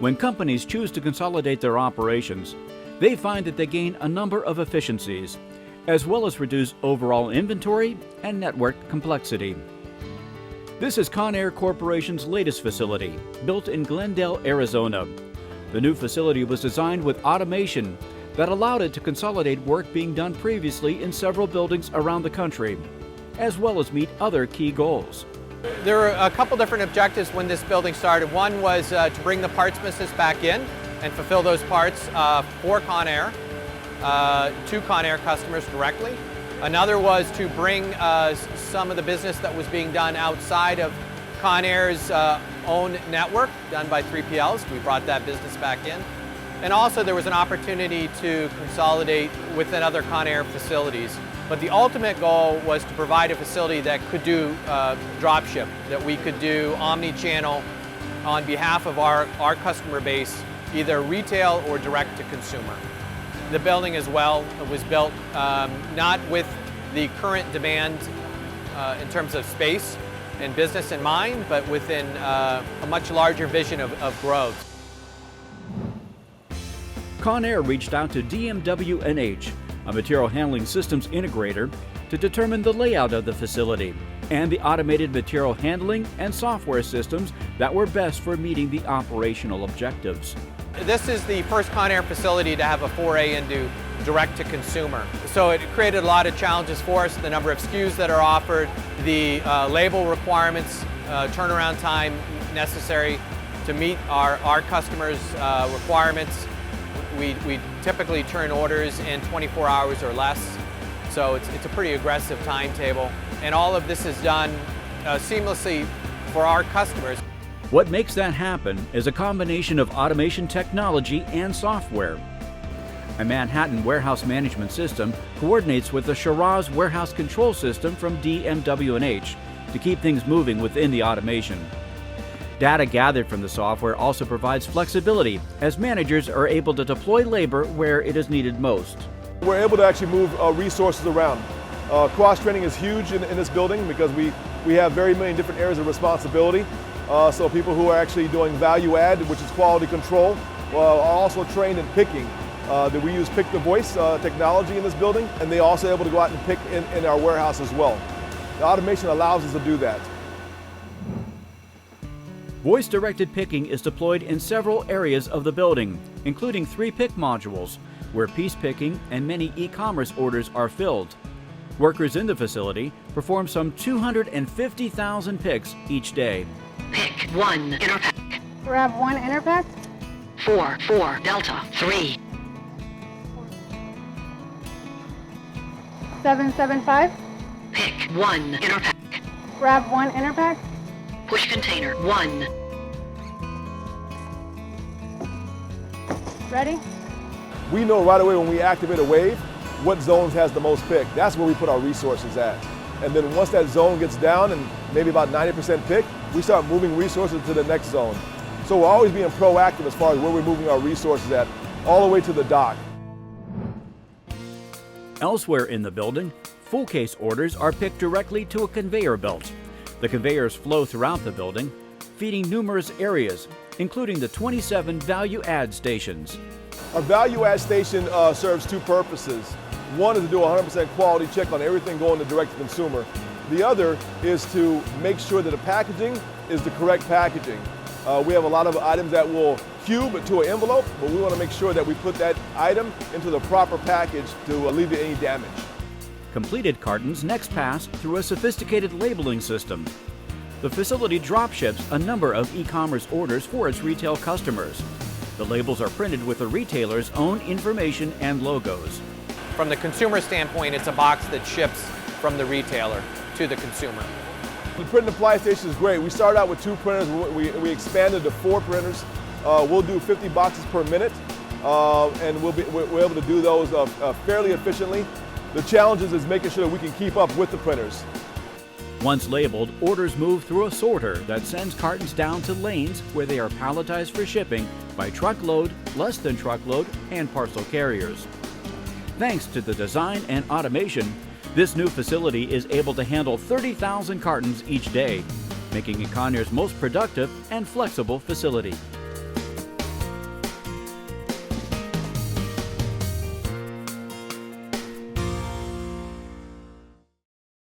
When companies choose to consolidate their operations, they find that they gain a number of efficiencies, as well as reduce overall inventory and network complexity. This is Conair Corporation's latest facility, built in Glendale, Arizona. The new facility was designed with automation that allowed it to consolidate work being done previously in several buildings around the country, as well as meet other key goals. There were a couple different objectives when this building started. One was to bring the parts business back in and fulfill those parts for Conair, to Conair customers directly. Another was to bring some of the business that was being done outside of Conair's own network, done by 3PLs. We brought that business back in. And also there was an opportunity to consolidate within other Conair facilities. But the ultimate goal was to provide a facility that could do drop ship, that we could do omni-channel on behalf of our customer base, either retail or direct to consumer. The building as well was built not with the current demand in terms of space and business in mind, but within a much larger vision of growth. Conair reached out to DMW&H, a material handling systems integrator, to determine the layout of the facility and the automated material handling and software systems that were best for meeting the operational objectives. This is the first Conair facility to have a foray into direct to consumer. So it created a lot of challenges for us, the number of SKUs that are offered, the label requirements, turnaround time necessary to meet our customers' requirements. We typically turn orders in 24 hours or less, so it's a pretty aggressive timetable. And all of this is done seamlessly for our customers. What makes that happen is a combination of automation technology and software. A Manhattan warehouse management system coordinates with the Shiraz warehouse control system from DMW&H to keep things moving within the automation. Data gathered from the software also provides flexibility, as managers are able to deploy labor where it is needed most. We're able to actually move resources around. Cross-training is huge in this building because we have very many different areas of responsibility. So people who are actually doing value add, which is quality control, are also trained in picking. That we use pick the voice technology in this building, and they're also able to go out and pick in our warehouse as well. The automation allows us to do that. Voice-directed picking is deployed in several areas of the building, including 3 pick modules, where piece picking and many e-commerce orders are filled. Workers in the facility perform some 250,000 picks each day. Pick 1 Interplak. Grab 1 Interplak. 4 Delta 3. 775. Pick 1 Interplak. Grab 1 Interplak. Push container 1. Ready? We know right away when we activate a wave what zones has the most pick. That's where we put our resources at. And then once that zone gets down and maybe about 90% pick, we start moving resources to the next zone. So we're always being proactive as far as where we're moving our resources at, all the way to the dock. Elsewhere in the building, full case orders are picked directly to a conveyor belt. The conveyors flow throughout the building, feeding numerous areas, including the 27 value add stations. Our value add station serves 2 purposes. One is to do a 100% quality check on everything going to direct to consumer. The other is to make sure that the packaging is the correct packaging. We have a lot of items that will cube to an envelope, but we want to make sure that we put that item into the proper package to alleviate any damage. Completed cartons next pass through a sophisticated labeling system. The facility drop ships a number of e-commerce orders for its retail customers. The labels are printed with the retailer's own information and logos. From the consumer standpoint, it's a box that ships from the retailer to the consumer. The print and apply station is great. We started out with 2 printers. We expanded to 4 printers. We'll do 50 boxes per minute, and we're able to do those fairly efficiently. The challenge is making sure that we can keep up with the printers. Once labeled, orders move through a sorter that sends cartons down to lanes where they are palletized for shipping by truckload, less than truckload, and parcel carriers. Thanks to the design and automation, this new facility is able to handle 30,000 cartons each day, making it Conair's most productive and flexible facility.